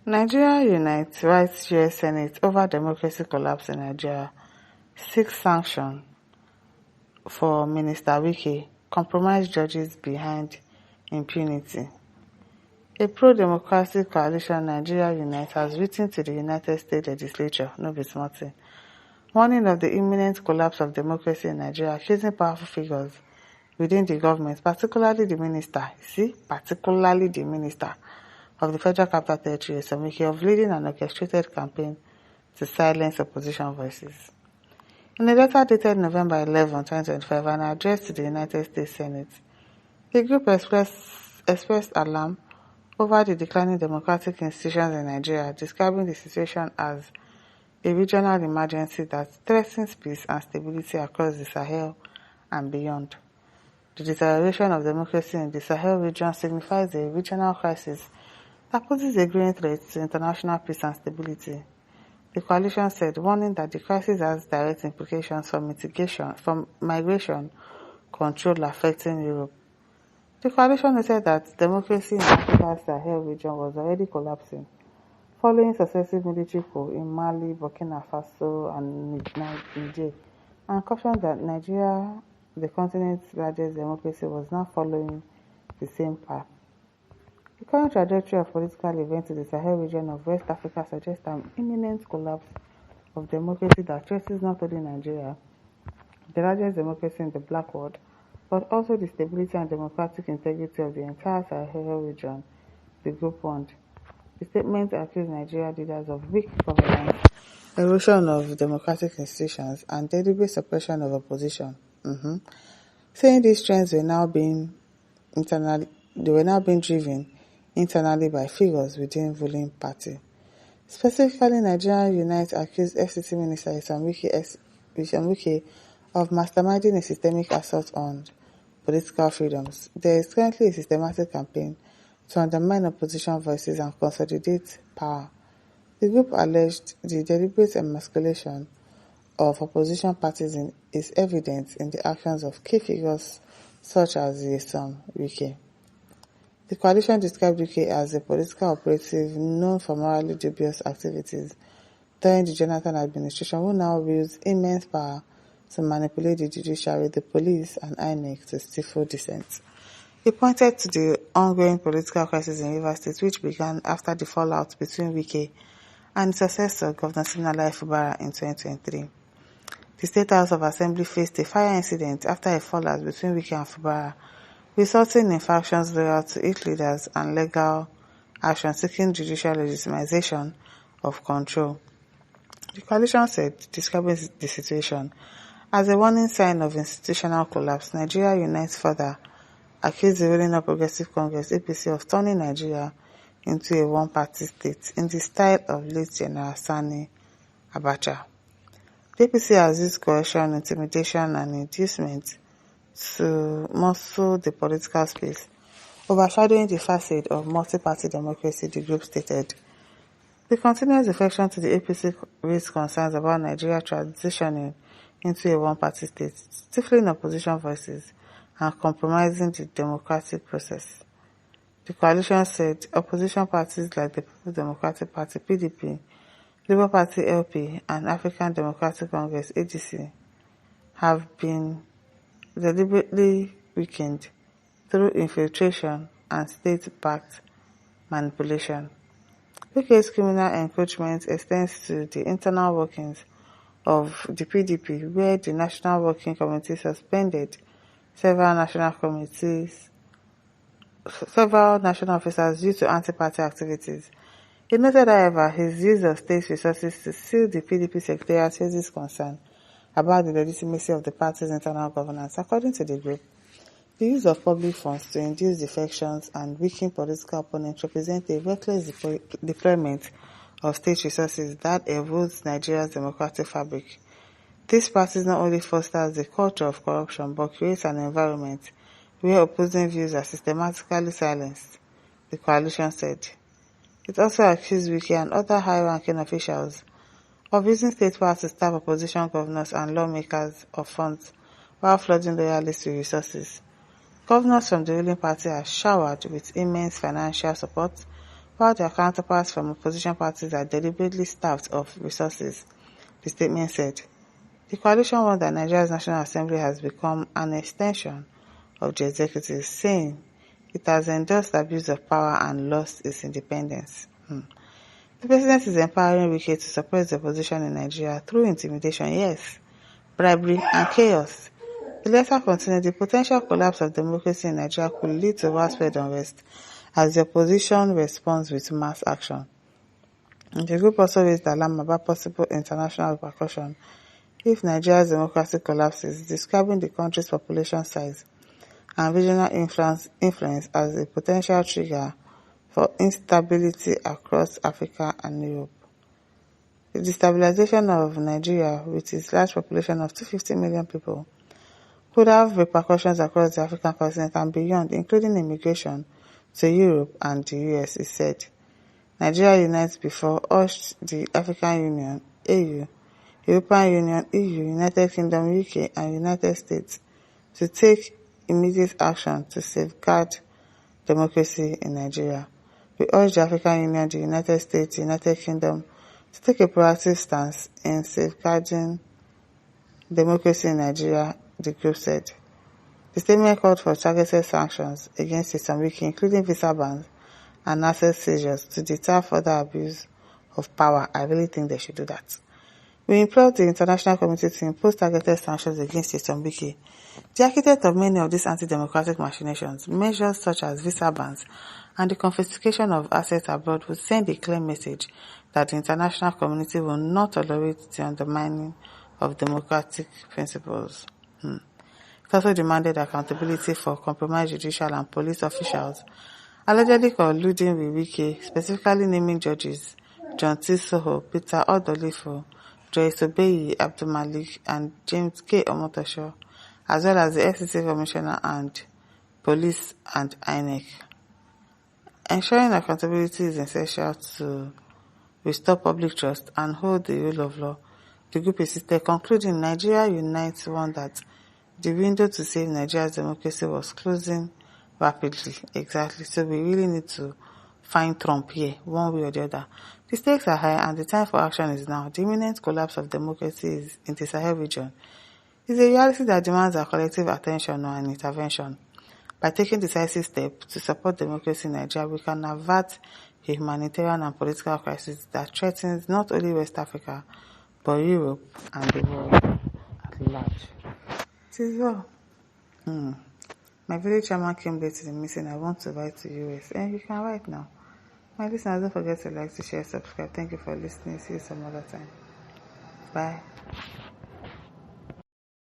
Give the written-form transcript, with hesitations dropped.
Nigeria unites, writes US Senate over democracy collapse in Nigeria. 6 sanctions for Minister Wike, compromise judges behind impunity. A pro-democracy coalition, Nigeria Unite, has written to the United States Legislature, no be small thing, warning of the imminent collapse of democracy in Nigeria, accusing powerful figures within the government, particularly the minister of the Federal Capital Territory, Wike, of leading an orchestrated campaign to silence opposition voices. In a letter dated November 11, 2025, and addressed to the United States Senate, the group expressed alarm over the declining democratic institutions in Nigeria, describing the situation as a regional emergency that threatens peace and stability across the Sahel and beyond. The deterioration of democracy in the Sahel region signifies a regional crisis that poses a growing threat to international peace and stability. The coalition said, warning that the crisis has direct implications for migration control affecting Europe. The coalition said that democracy in Africa's Sahel region was already collapsing, following successive military coups in Mali, Burkina Faso, and Niger, and cautioned that Nigeria, the continent's largest democracy, was now following the same path. The current trajectory of political events in the Sahel region of West Africa suggests an imminent collapse of democracy that threatens not only Nigeria, the largest democracy in the Black World, but also the stability and democratic integrity of the entire Sahel region, the group warned. The statement accused Nigeria leaders of weak governance, erosion of democratic institutions, and deliberate suppression of opposition, saying these trends were now being driven internally by figures within the ruling party. Specifically, Nigeria Unite accused FCT Minister Wike of masterminding a systemic assault on political freedoms. There is currently a systematic campaign to undermine opposition voices and consolidate power. The group alleged the deliberate emasculation of opposition parties is evident in the actions of key figures such as Wike. The coalition described Wike as a political operative known for morally dubious activities during the Jonathan administration, who now wields immense power to manipulate the judiciary, the police, and INEC to stifle dissent. He pointed to the ongoing political crisis in Rivers State, which began after the fallout between Wike and his successor, Governor Siminalayi Fubara, in 2023. The State House of Assembly faced a fire incident after a fallout between Wike and Fubara, resulting in factions loyal to its leaders and legal action seeking judicial legitimization of control. The coalition said, describing the situation as a warning sign of institutional collapse, Nigeria Unites further accused the ruling All Progressive Congress (APC) of turning Nigeria into a one-party state in the style of late General Sani Abacha. The APC has used coercion, intimidation, and inducement to muscle the political space, overshadowing the facade of multi-party democracy, the group stated. The continuous defection to the APC raised concerns about Nigeria transitioning into a one-party state, stifling opposition voices and compromising the democratic process. The coalition said opposition parties like the People's Democratic Party (PDP), Labour Party (LP), and African Democratic Congress (ADC) have been deliberately weakened through infiltration and state-backed manipulation. Wike's criminal encroachment extends to the internal workings of the PDP, where the National Working Committee suspended several national officers due to anti-party activities. He noted, however, his use of state resources to seal the PDP secretariat raises concern about the legitimacy of the party's internal governance. According to the group, the use of public funds to induce defections and weaken political opponents represent a reckless deployment of state resources that erodes Nigeria's democratic fabric. This practice not only fosters the culture of corruption but creates an environment where opposing views are systematically silenced, the coalition said. It also accused Wike and other high-ranking officials of using state power to starve opposition governors and lawmakers of funds while flooding loyalists with resources. Governors from the ruling party are showered with immense financial support, while their counterparts from opposition parties are deliberately starved of resources, the statement said. The coalition warned that Nigeria's National Assembly has become an extension of the executive, saying it has endorsed abuse of power and lost its independence. The president is empowering Wike to suppress the opposition in Nigeria through intimidation, yes, bribery and chaos. The letter continued, the potential collapse of democracy in Nigeria could lead to widespread unrest as the opposition responds with mass action. The group also raised alarm about possible international repercussions if Nigeria's democracy collapses, describing the country's population size and regional influence as a potential trigger for instability across Africa and Europe. The destabilization of Nigeria, with its large population of 250 million people, could have repercussions across the African continent and beyond, including immigration to Europe and the US, it said. Nigeria Unites before urged the African Union, AU, European Union, EU, United Kingdom, UK, and United States to take immediate action to safeguard democracy in Nigeria. We urge the African Union, the United States, the United Kingdom to take a proactive stance in safeguarding democracy in Nigeria, the group said. The statement called for targeted sanctions against Wike, including visa bans and asset seizures to deter further abuse of power. I really think they should do that. We implore the international community to impose targeted sanctions against Wike, the architect of many of these anti-democratic machinations. Measures such as visa bans and the confiscation of assets abroad would send a clear message that the international community will not tolerate the undermining of democratic principles. It also demanded accountability for compromised judicial and police officials allegedly colluding with Wike, specifically naming judges John T. Soho, Peter Odolifo, Joyce Obeyi, Abdul Malik, and James K. Omotosho, as well as the FCC Commissioner and Police and INEC. Ensuring accountability is essential to restore public trust and hold the rule of law, the group insisted, concluding Nigeria Unites warned that the window to save Nigeria's democracy was closing rapidly. Exactly. So we really need to find Trump here, one way or the other. The stakes are high and the time for action is now. The imminent collapse of democracy in the Sahel region is a reality that demands our collective attention and intervention. By taking decisive steps to support democracy in Nigeria, we can avert a humanitarian and political crisis that threatens not only West Africa, but Europe and the world at large. It is well. My village chairman came late to the meeting. I want to write to US. And you can write now. My listeners, don't forget to like, to share, subscribe. Thank you for listening. See you some other time. Bye.